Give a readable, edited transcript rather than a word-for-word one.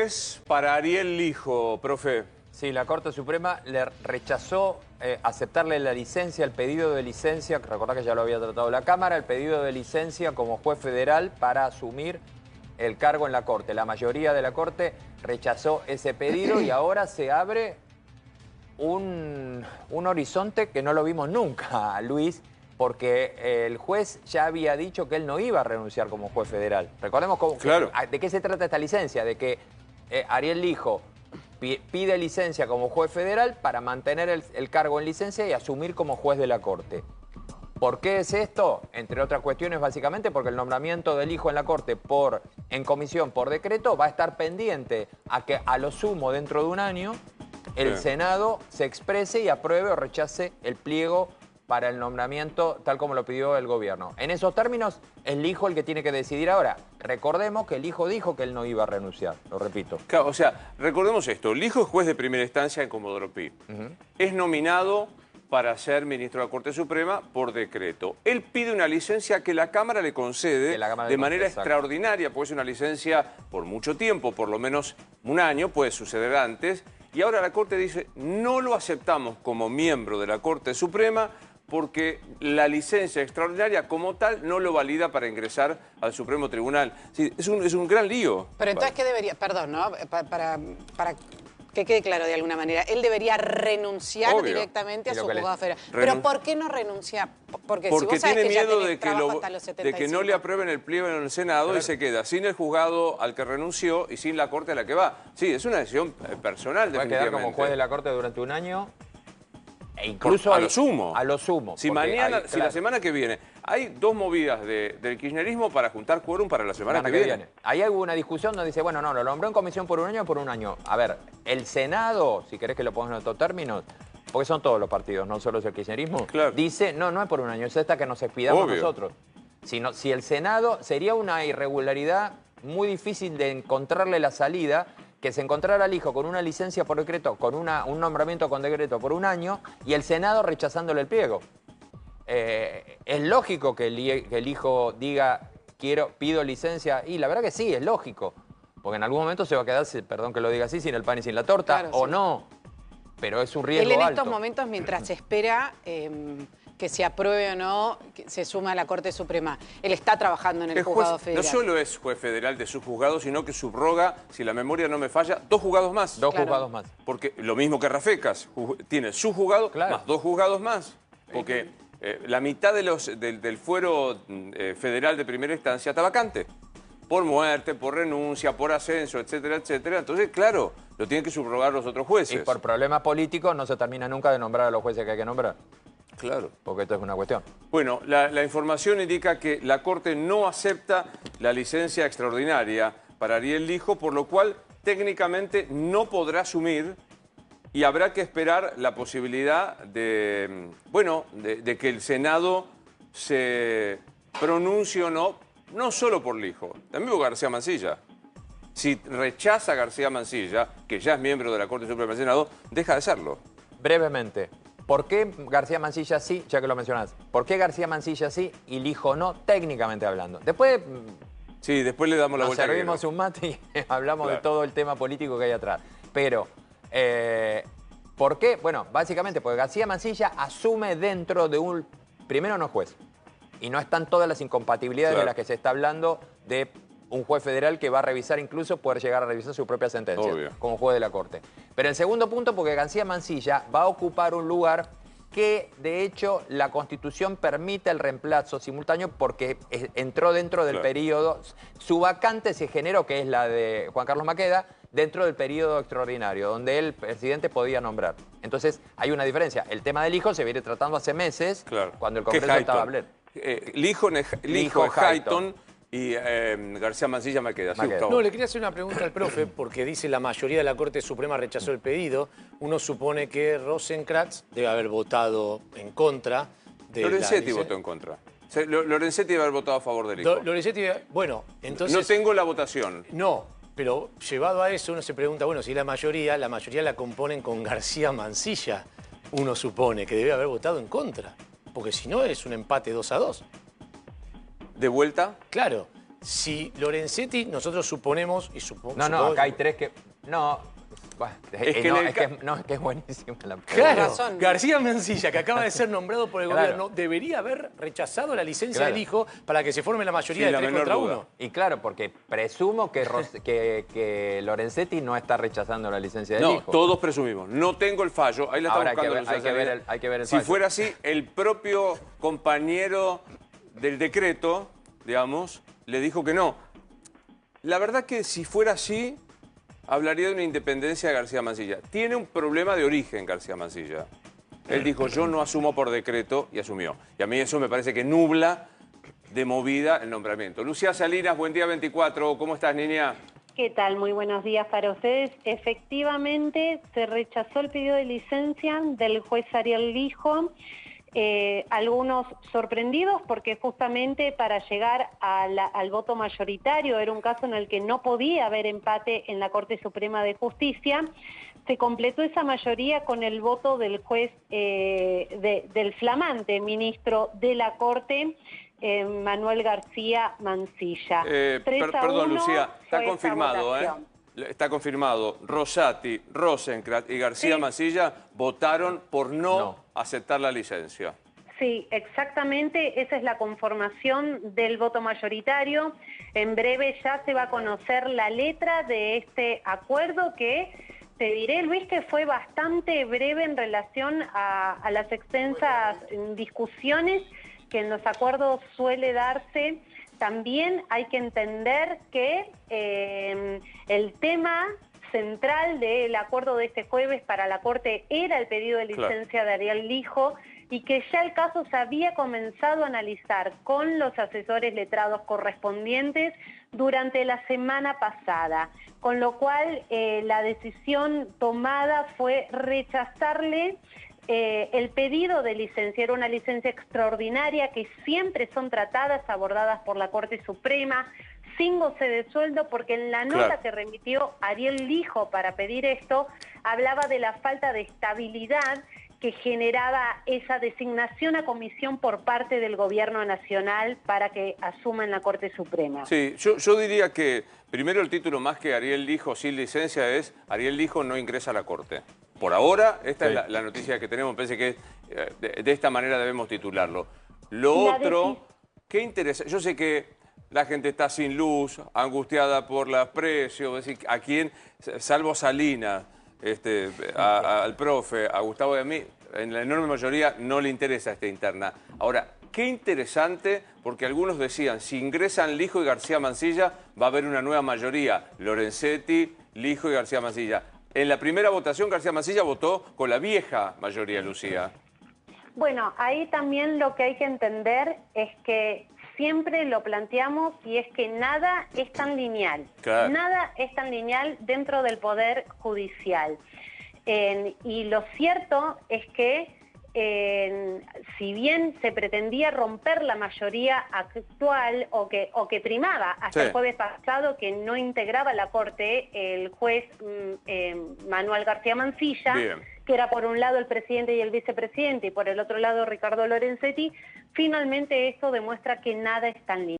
juez para Ariel Lijo, profe. Sí, la Corte Suprema le rechazó aceptarle la licencia, el pedido de licencia, recordá que ya lo había tratado la Cámara, el pedido de licencia como juez federal para asumir el cargo en la Corte. La mayoría de la Corte rechazó ese pedido y ahora se abre un horizonte que no lo vimos nunca, Luis, porque el juez ya había dicho que él no iba a renunciar como juez federal. Recordemos Claro. de qué se trata esta licencia, de que Ariel Lijo pide licencia como juez federal para mantener el cargo en licencia y asumir como juez de la Corte. ¿Por qué es esto? Entre otras cuestiones, básicamente porque el nombramiento del Lijo en la Corte en comisión por decreto va a estar pendiente a que a lo sumo dentro de un año el Senado se exprese y apruebe o rechace el pliego para el nombramiento tal como lo pidió el gobierno. En esos términos, es Lijo el que tiene que decidir ahora. Recordemos que Lijo dijo que él no iba a renunciar, lo repito. Claro, o sea, recordemos esto. Lijo es juez de primera instancia en Comodoro Pi. Es nominado para ser ministro de la Corte Suprema por decreto. Él pide una licencia que la Cámara le concede de manera extraordinaria, porque es una licencia por mucho tiempo, por lo menos un año, puede suceder antes, y ahora la Corte dice, no lo aceptamos como miembro de la Corte Suprema porque la licencia extraordinaria como tal no lo valida para ingresar al Supremo Tribunal. Sí, es un gran lío. Pero entonces, ¿qué debería? Perdón, ¿no? Para que quede claro de alguna manera. Él debería renunciar directamente a su juzgado federal. Pero ¿por qué no renuncia? Porque si vos sabés tiene que ya miedo tenés trabajo hasta los 75. de que no le aprueben el pliego en el Senado y se queda sin el juzgado al que renunció y sin la Corte a la que va. Sí, es una decisión personal, Va a quedar como juez de la Corte durante un año. E incluso a lo sumo. A lo sumo. Si mañana, si la semana que viene, hay dos movidas del kirchnerismo para juntar quórum para la semana que viene. Ahí hay una discusión donde dice, bueno, no, lo nombró en comisión por un año o por un año. A ver, el Senado, si querés que lo pongas en otros términos, porque son todos los partidos, no solo es el kirchnerismo, dice, no es por un año, es esta que nos expidamos nosotros. Si el Senado, sería una irregularidad muy difícil de encontrarle la salida, que se encontrara el Lijo con una licencia por decreto, con un nombramiento con decreto por un año y el Senado rechazándole el pliego. Es lógico que el Lijo diga, pido licencia, y la verdad que sí, es lógico, porque en algún momento se va a quedar, perdón que lo diga así, sin el pan y sin la torta, o no, pero es un riesgo alto. Él en alto. estos momentos, mientras se espera que se apruebe o no, que se suma a la Corte Suprema, él está trabajando en el juzgado federal. No solo es juez federal de su juzgado, sino que subroga, si la memoria no me falla, 2 juzgados más. Dos juzgados más. Porque lo mismo que Rafecas, tiene su juzgado más 2 juzgados más. Porque la mitad del fuero federal de primera instancia está vacante. Por muerte, por renuncia, por ascenso, etcétera, etcétera. Entonces, claro, lo tienen que subrogar los otros jueces. Y por problemas políticos no se termina nunca de nombrar a los jueces que hay que nombrar. Claro. Porque esto es una cuestión. Bueno, la información indica que la Corte no acepta la licencia extraordinaria para Ariel Lijo, por lo cual técnicamente no podrá asumir y habrá que esperar la posibilidad de que el Senado se pronuncie o no solo por Lijo, también por García Mansilla. Si rechaza García Mansilla, que ya es miembro de la Corte Suprema del Senado, deja de serlo. Brevemente. ¿Por qué García Mansilla sí, ya que lo mencionás? ¿Por qué García Mansilla sí y Lijo no, técnicamente hablando? Después, sí, después le damos la vuelta. Nos servimos un mate y hablamos de todo el tema político que hay atrás. Pero, ¿por qué? Bueno, básicamente porque García Mansilla asume dentro de un... Primero no es juez. Y no están todas las incompatibilidades de las que se está hablando de un juez federal que va a revisar, incluso poder llegar a revisar su propia sentencia, como juez de la Corte. Pero el segundo punto, porque García Mansilla va a ocupar un lugar que, de hecho, la Constitución permite el reemplazo simultáneo porque entró dentro del periodo, su vacante se generó, que es la de Juan Carlos Maqueda, dentro del periodo extraordinario, donde el presidente podía nombrar. Entonces, hay una diferencia. El tema del Lijo se viene tratando hace meses, cuando el Congreso estaba hablando. Lijo Hayton y García Mansilla Maqueda. No, le quería hacer una pregunta al profe, porque dice la mayoría de la Corte Suprema rechazó el pedido. Uno supone que Rosenkrantz debe haber votado en contra de Lorenzetti votó en contra. Lorenzetti debe haber votado a favor del Lijo. Lorenzetti, bueno, entonces... No tengo la votación. No, pero llevado a eso uno se pregunta, bueno, si la mayoría la componen con García Mansilla, uno supone que debe haber votado en contra. Porque si no es un empate 2-2. ¿De vuelta? Claro. si Lorenzetti, nosotros suponemos y suponemos... No, acá hay tres que... Es que es buenísima la pregunta. Claro, García Mansilla, que acaba de ser nombrado por el gobierno, debería haber rechazado la licencia del hijo para que se forme la mayoría de 3 contra 1. Y claro, porque presumo que Lorenzetti no está rechazando la licencia del hijo. No, todos presumimos. No tengo el fallo. Ahí la está buscando. Hay que ver el si fallo. fuera así, el propio compañero del decreto, digamos, le dijo que no. La verdad que si fuera así, hablaría de una independencia de García Mansilla. Tiene un problema de origen García Mansilla. Él dijo, yo no asumo por decreto, y asumió. Y a mí eso me parece que nubla de movida el nombramiento. Lucía Salinas, buen día 24. ¿Cómo estás, niña? ¿Qué tal? Muy buenos días para ustedes. Efectivamente, se rechazó el pedido de licencia del juez Ariel Lijo. Algunos sorprendidos porque justamente para llegar al voto mayoritario era un caso en el que no podía haber empate en la Corte Suprema de Justicia. Se completó esa mayoría con el voto del juez, del flamante ministro de la Corte, Manuel García Mansilla. Perdón, Lucía, está confirmado, Está confirmado. Rosati, Rosenkrantz y García Mansilla votaron por no aceptar la licencia. Sí, exactamente. Esa es la conformación del voto mayoritario. En breve ya se va a conocer la letra de este acuerdo que, te diré, Luis, que fue bastante breve en relación a las extensas discusiones que en los acuerdos suele darse. También hay que entender que el tema central del acuerdo de este jueves para la Corte era el pedido de licencia de Ariel Lijo y que ya el caso se había comenzado a analizar con los asesores letrados correspondientes durante la semana pasada, con lo cual la decisión tomada fue rechazarle el pedido de licencia. Era una licencia extraordinaria que siempre son tratadas, abordadas por la Corte Suprema, sin goce de sueldo, porque en la nota que remitió Ariel Lijo para pedir esto, hablaba de la falta de estabilidad que generaba esa designación a comisión por parte del Gobierno Nacional para que asuma en la Corte Suprema. Sí, yo diría que primero el título más que Ariel Lijo sin licencia es Ariel Lijo no ingresa a la Corte. Por ahora, esta es la noticia que tenemos, me parece que de esta manera debemos titularlo. Lo otro, qué interesa, yo sé que la gente está sin luz, angustiada por los precios, es decir, a quién, salvo Salinas, al profe, a Gustavo y a mí, en la enorme mayoría no le interesa esta interna. Ahora, qué interesante, porque algunos decían, si ingresan Lijo y García Mansilla, va a haber una nueva mayoría, Lorenzetti, Lijo y García Mansilla. En la primera votación, García Mansilla votó con la vieja mayoría, Lucía. Bueno, ahí también lo que hay que entender es que siempre lo planteamos y es que nada es tan lineal. Claro. Nada es tan lineal dentro del Poder Judicial. Y lo cierto es que si bien se pretendía romper la mayoría actual o que primaba hasta el jueves pasado, que no integraba la Corte el juez Manuel García Mansilla, que era por un lado el presidente y el vicepresidente y por el otro lado Ricardo Lorenzetti, finalmente esto demuestra que nada es tan lineal.